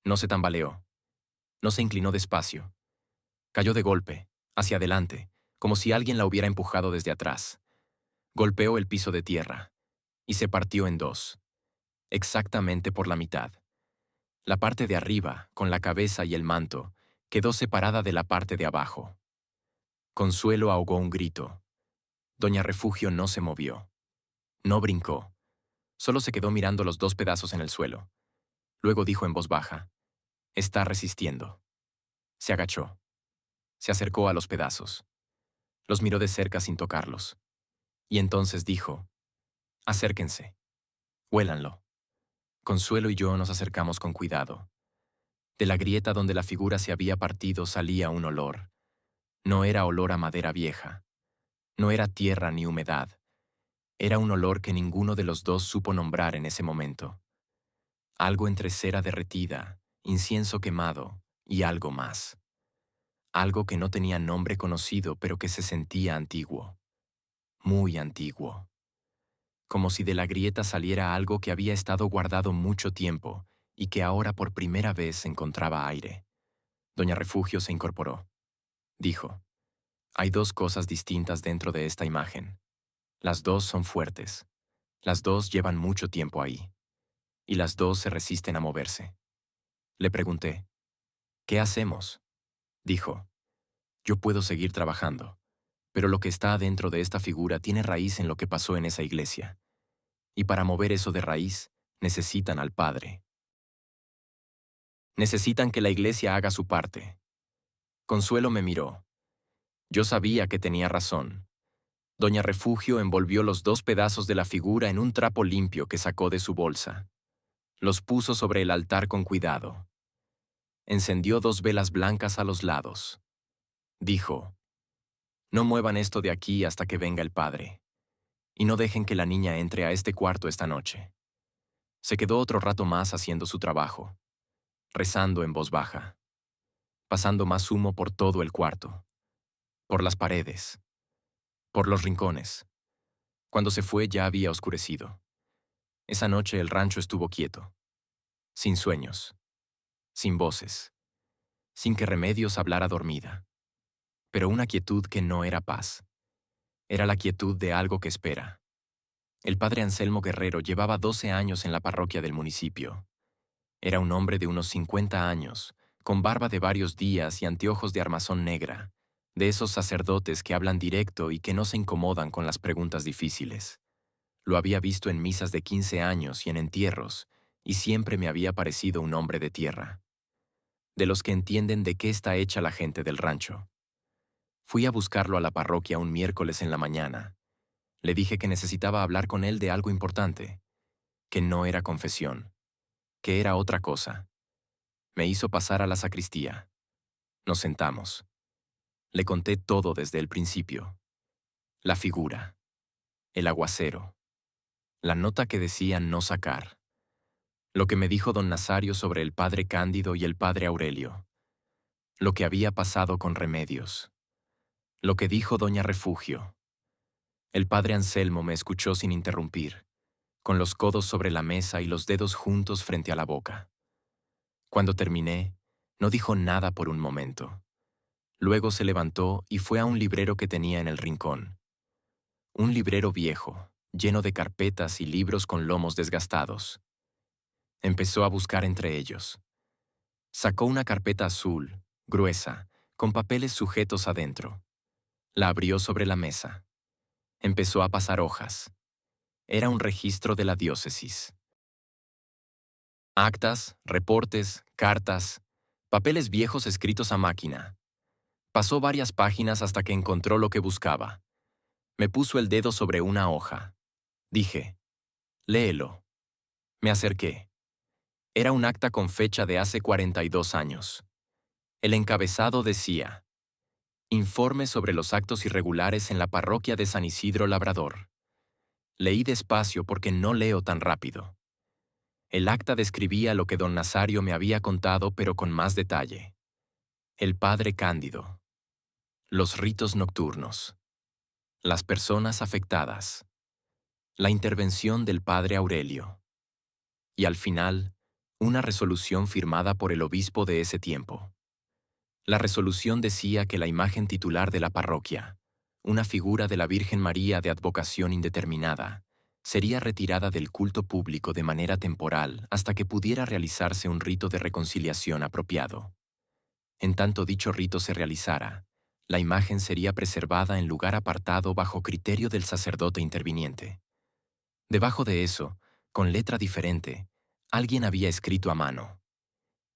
S1: No se tambaleó. No se inclinó despacio. Cayó de golpe, hacia adelante, como si alguien la hubiera empujado desde atrás. Golpeó el piso de tierra y se partió en dos, exactamente por la mitad. La parte de arriba, con la cabeza y el manto, quedó separada de la parte de abajo. Consuelo ahogó un grito. Doña Refugio no se movió. No brincó. Solo se quedó mirando los dos pedazos en el suelo. Luego dijo en voz baja, «Está resistiendo». Se agachó. Se acercó a los pedazos. Los miró de cerca sin tocarlos. Y entonces dijo, «Acérquense. Huélanlo». Consuelo y yo nos acercamos con cuidado. De la grieta donde la figura se había partido salía un olor. No era olor a madera vieja. No era tierra ni humedad. Era un olor que ninguno de los dos supo nombrar en ese momento. Algo entre cera derretida, incienso quemado y algo más. Algo que no tenía nombre conocido pero que se sentía antiguo. Muy antiguo. Como si de la grieta saliera algo que había estado guardado mucho tiempo y que ahora por primera vez encontraba aire. Doña Refugio se incorporó. Dijo, «Hay dos cosas distintas dentro de esta imagen. Las dos son fuertes. Las dos llevan mucho tiempo ahí. Y las dos se resisten a moverse». Le pregunté, «¿Qué hacemos?». Dijo, «Yo puedo seguir trabajando, pero lo que está adentro de esta figura tiene raíz en lo que pasó en esa iglesia. Y para mover eso de raíz, necesitan al Padre. Necesitan que la iglesia haga su parte». Consuelo me miró. Yo sabía que tenía razón. Doña Refugio envolvió los dos pedazos de la figura en un trapo limpio que sacó de su bolsa. Los puso sobre el altar con cuidado. Encendió dos velas blancas a los lados. Dijo, «No muevan esto de aquí hasta que venga el padre. Y no dejen que la niña entre a este cuarto esta noche». Se quedó otro rato más haciendo su trabajo, rezando en voz baja, pasando más humo por todo el cuarto, por las paredes, por los rincones. Cuando se fue ya había oscurecido. Esa noche el rancho estuvo quieto, sin sueños, sin voces, sin que Remedios hablara dormida, pero una quietud que no era paz. Era la quietud de algo que espera. El padre Anselmo Guerrero llevaba 12 años en la parroquia del municipio. Era un hombre de unos 50 años, con barba de varios días y anteojos de armazón negra, de esos sacerdotes que hablan directo y que no se incomodan con las preguntas difíciles. Lo había visto en misas de 15 años y en entierros, y siempre me había parecido un hombre de tierra, de los que entienden de qué está hecha la gente del rancho. Fui a buscarlo a la parroquia un miércoles en la mañana. Le dije que necesitaba hablar con él de algo importante, que no era confesión, que era otra cosa. Me hizo pasar a la sacristía. Nos sentamos. Le conté todo desde el principio. La figura, el aguacero, la nota que decía no sacar, lo que me dijo don Nazario sobre el padre Cándido y el padre Aurelio, lo que había pasado con Remedios, lo que dijo doña Refugio. El padre Anselmo me escuchó sin interrumpir, con los codos sobre la mesa y los dedos juntos frente a la boca. Cuando terminé, no dijo nada por un momento. Luego se levantó y fue a un librero que tenía en el rincón. Un librero viejo, lleno de carpetas y libros con lomos desgastados. Empezó a buscar entre ellos. Sacó una carpeta azul, gruesa, con papeles sujetos adentro. La abrió sobre la mesa. Empezó a pasar hojas. Era un registro de la diócesis. Actas, reportes, cartas, papeles viejos escritos a máquina. Pasó varias páginas hasta que encontró lo que buscaba. Me puso el dedo sobre una hoja. Dije, «Léelo». Me acerqué. Era un acta con fecha de hace 42 años. El encabezado decía, «Informe sobre los actos irregulares en la parroquia de San Isidro Labrador». Leí despacio porque no leo tan rápido. El acta describía lo que don Nazario me había contado, pero con más detalle. El padre Cándido. Los ritos nocturnos. Las personas afectadas. La intervención del padre Aurelio. Y al final, una resolución firmada por el obispo de ese tiempo. La resolución decía que la imagen titular de la parroquia, una figura de la Virgen María de advocación indeterminada, sería retirada del culto público de manera temporal hasta que pudiera realizarse un rito de reconciliación apropiado. En tanto dicho rito se realizara, la imagen sería preservada en lugar apartado bajo criterio del sacerdote interviniente. Debajo de eso, con letra diferente, alguien había escrito a mano: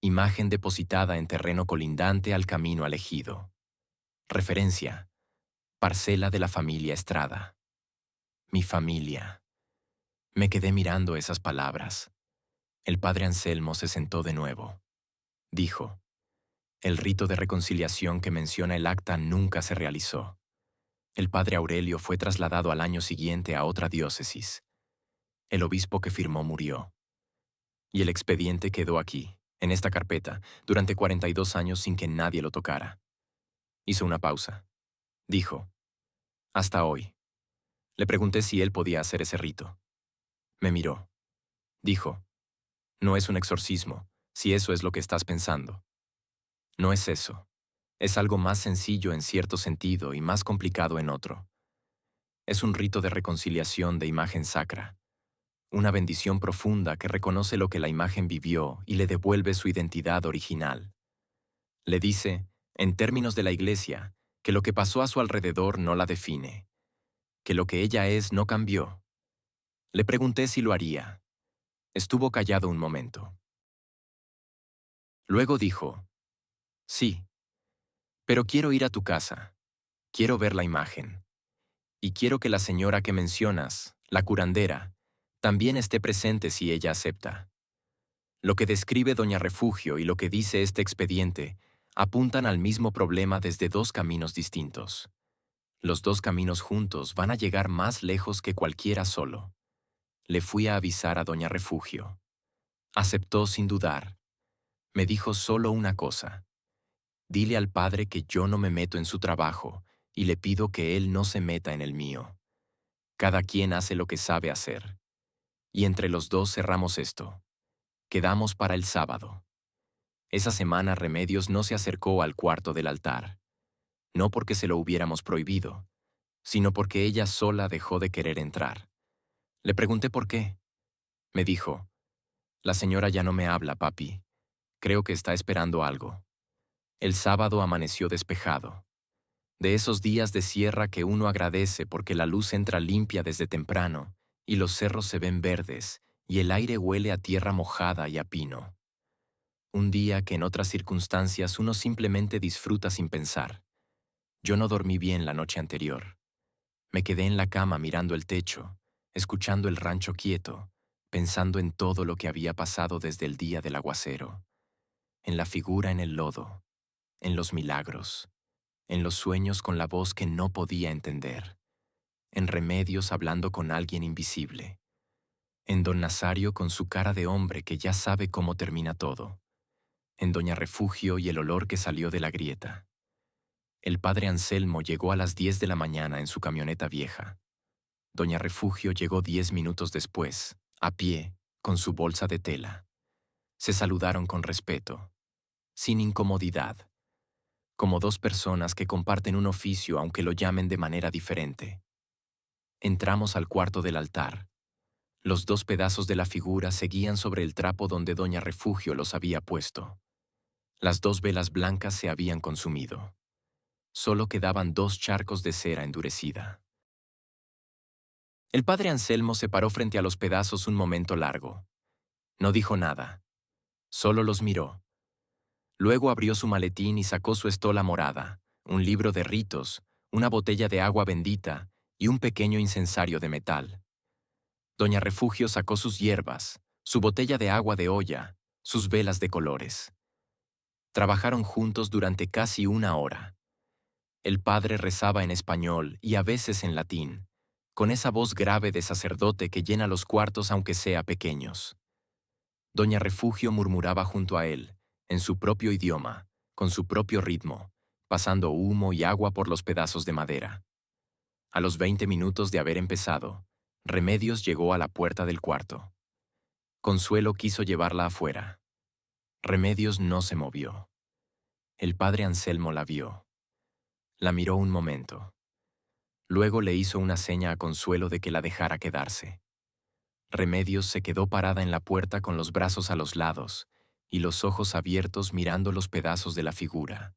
S1: imagen depositada en terreno colindante al camino elegido. Referencia: parcela de la familia Estrada. Mi familia. Me quedé mirando esas palabras. El padre Anselmo se sentó de nuevo. Dijo, el rito de reconciliación que menciona el acta nunca se realizó. El padre Aurelio fue trasladado al año siguiente a otra diócesis. El obispo que firmó murió. Y el expediente quedó aquí, en esta carpeta, durante 42 años sin que nadie lo tocara. Hizo una pausa. Dijo, hasta hoy. Le pregunté si él podía hacer ese rito. Me miró. Dijo, no es un exorcismo, si eso es lo que estás pensando. No es eso. Es algo más sencillo en cierto sentido y más complicado en otro. Es un rito de reconciliación de imagen sacra. Una bendición profunda que reconoce lo que la imagen vivió y le devuelve su identidad original. Le dice, en términos de la Iglesia, que lo que pasó a su alrededor no la define, que lo que ella es no cambió. Le pregunté si lo haría. Estuvo callado un momento. Luego dijo, sí, pero quiero ir a tu casa. Quiero ver la imagen. Y quiero que la señora que mencionas, la curandera, también esté presente si ella acepta. Lo que describe Doña Refugio y lo que dice este expediente apuntan al mismo problema desde dos caminos distintos. Los dos caminos juntos van a llegar más lejos que cualquiera solo. Le fui a avisar a Doña Refugio. Aceptó sin dudar. Me dijo solo una cosa. Dile al padre que yo no me meto en su trabajo y le pido que él no se meta en el mío. Cada quien hace lo que sabe hacer. Y entre los dos cerramos esto. Quedamos para el sábado. Esa semana Remedios no se acercó al cuarto del altar. No porque se lo hubiéramos prohibido, sino porque ella sola dejó de querer entrar. Le pregunté por qué. Me dijo, la señora ya no me habla, papi. Creo que está esperando algo. El sábado amaneció despejado. De esos días de sierra que uno agradece porque la luz entra limpia desde temprano y los cerros se ven verdes y el aire huele a tierra mojada y a pino. Un día que en otras circunstancias uno simplemente disfruta sin pensar. Yo no dormí bien la noche anterior. Me quedé en la cama mirando el techo, escuchando el rancho quieto, pensando en todo lo que había pasado desde el día del aguacero, en la figura en el lodo, en los milagros, en los sueños con la voz que no podía entender, en Remedios hablando con alguien invisible, en don Nazario con su cara de hombre que ya sabe cómo termina todo, en doña Refugio y el olor que salió de la grieta. El padre Anselmo llegó a las 10 de la mañana en su camioneta vieja. Doña Refugio llegó 10 minutos después, a pie, con su bolsa de tela. Se saludaron con respeto, sin incomodidad, como dos personas que comparten un oficio aunque lo llamen de manera diferente. Entramos al cuarto del altar. Los dos pedazos de la figura seguían sobre el trapo donde Doña Refugio los había puesto. Las dos velas blancas se habían consumido. Solo quedaban dos charcos de cera endurecida. El padre Anselmo se paró frente a los pedazos un momento largo. No dijo nada. Solo los miró. Luego abrió su maletín y sacó su estola morada, un libro de ritos, una botella de agua bendita y un pequeño incensario de metal. Doña Refugio sacó sus hierbas, su botella de agua de olla, sus velas de colores. Trabajaron juntos durante casi una hora. El padre rezaba en español y a veces en latín, con esa voz grave de sacerdote que llena los cuartos aunque sea pequeños. Doña Refugio murmuraba junto a él, en su propio idioma, con su propio ritmo, pasando humo y agua por los pedazos de madera. A los 20 minutos de haber empezado, Remedios llegó a la puerta del cuarto. Consuelo quiso llevarla afuera. Remedios no se movió. El padre Anselmo la vio. La miró un momento. Luego le hizo una seña a Consuelo de que la dejara quedarse. Remedios se quedó parada en la puerta con los brazos a los lados y los ojos abiertos mirando los pedazos de la figura.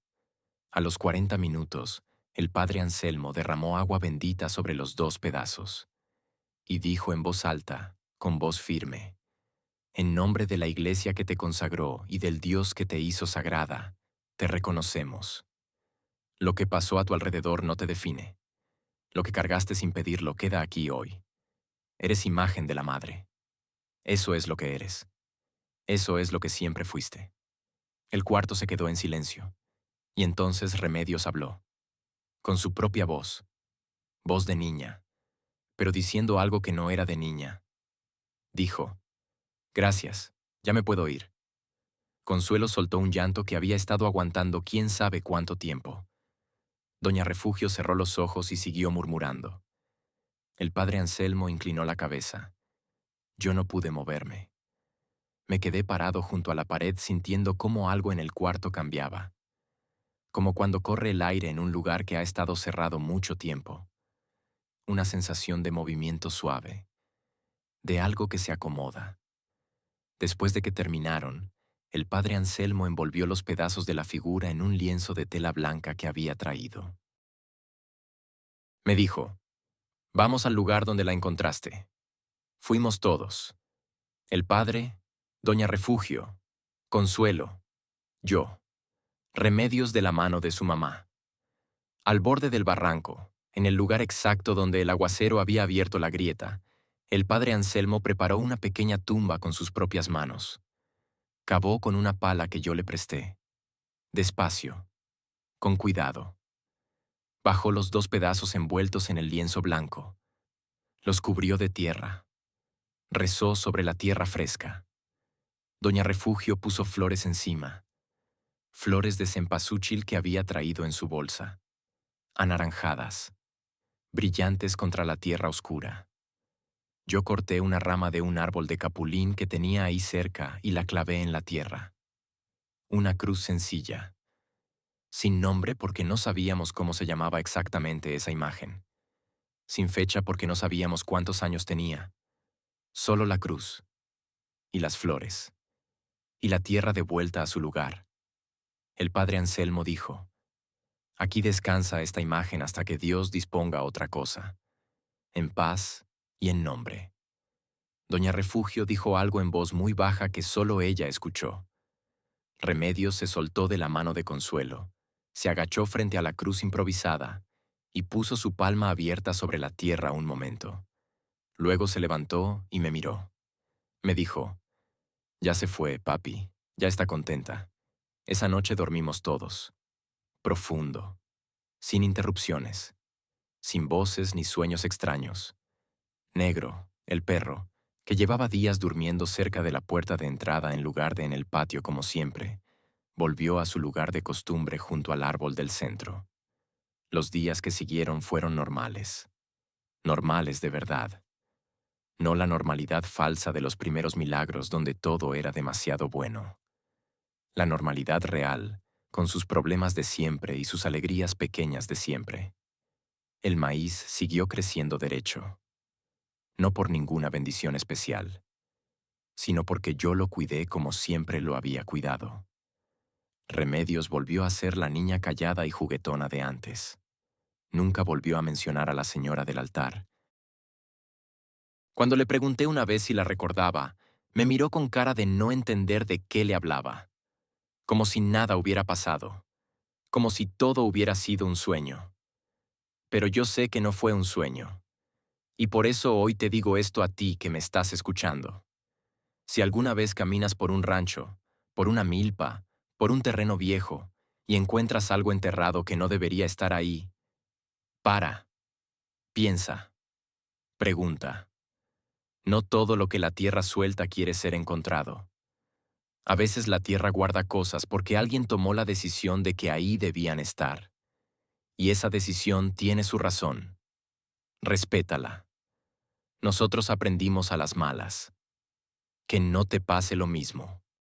S1: A los 40 minutos, el padre Anselmo derramó agua bendita sobre los dos pedazos y dijo en voz alta, con voz firme, «En nombre de la iglesia que te consagró y del Dios que te hizo sagrada, te reconocemos. Lo que pasó a tu alrededor no te define. Lo que cargaste sin pedirlo queda aquí hoy. Eres imagen de la Madre. Eso es lo que eres. Eso es lo que siempre fuiste». El cuarto se quedó en silencio, y entonces Remedios habló, con su propia voz, voz de niña, pero diciendo algo que no era de niña. Dijo, «Gracias, ya me puedo ir». Consuelo soltó un llanto que había estado aguantando quién sabe cuánto tiempo. Doña Refugio cerró los ojos y siguió murmurando. El padre Anselmo inclinó la cabeza. Yo no pude moverme. Me quedé parado junto a la pared sintiendo cómo algo en el cuarto cambiaba. Como cuando corre el aire en un lugar que ha estado cerrado mucho tiempo. Una sensación de movimiento suave, de algo que se acomoda. Después de que terminaron, el padre Anselmo envolvió los pedazos de la figura en un lienzo de tela blanca que había traído. Me dijo, «Vamos al lugar donde la encontraste». Fuimos todos. El padre, Doña Refugio, Consuelo, yo. Remedios de la mano de su mamá. Al borde del barranco, en el lugar exacto donde el aguacero había abierto la grieta, el padre Anselmo preparó una pequeña tumba con sus propias manos. Cavó con una pala que yo le presté. Despacio, con cuidado. Bajó los 2 pedazos envueltos en el lienzo blanco. Los cubrió de tierra. Rezó sobre la tierra fresca. Doña Refugio puso flores encima. Flores de cempasúchil que había traído en su bolsa. Anaranjadas, brillantes contra la tierra oscura. Yo corté una rama de un árbol de capulín que tenía ahí cerca y la clavé en la tierra. Una cruz sencilla, sin nombre porque no sabíamos cómo se llamaba exactamente esa imagen, sin fecha porque no sabíamos cuántos años tenía, solo la cruz, y las flores, y la tierra de vuelta a su lugar. El padre Anselmo dijo, aquí descansa esta imagen hasta que Dios disponga otra cosa, en paz y en nombre. Doña Refugio dijo algo en voz muy baja que solo ella escuchó. Remedios se soltó de la mano de Consuelo, se agachó frente a la cruz improvisada y puso su palma abierta sobre la tierra un momento. Luego se levantó y me miró. Me dijo, ya se fue, papi, ya está contenta. Esa noche dormimos todos. Profundo, sin interrupciones, sin voces ni sueños extraños. Negro, el perro, que llevaba días durmiendo cerca de la puerta de entrada en lugar de en el patio como siempre, volvió a su lugar de costumbre junto al árbol del centro. Los días que siguieron fueron normales. Normales de verdad. No la normalidad falsa de los primeros milagros donde todo era demasiado bueno. La normalidad real, con sus problemas de siempre y sus alegrías pequeñas de siempre. El maíz siguió creciendo derecho. No por ninguna bendición especial, sino porque yo lo cuidé como siempre lo había cuidado. Remedios volvió a ser la niña callada y juguetona de antes. Nunca volvió a mencionar a la señora del altar. Cuando le pregunté una vez si la recordaba, me miró con cara de no entender de qué le hablaba, como si nada hubiera pasado, como si todo hubiera sido un sueño. Pero yo sé que no fue un sueño, y por eso hoy te digo esto a ti que me estás escuchando. Si alguna vez caminas por un rancho, por una milpa, por un terreno viejo, y encuentras algo enterrado que no debería estar ahí, para, piensa, pregunta. No todo lo que la tierra suelta quiere ser encontrado. A veces la tierra guarda cosas porque alguien tomó la decisión de que ahí debían estar. Y esa decisión tiene su razón. Respétala. Nosotros aprendimos a las malas. Que no te pase lo mismo.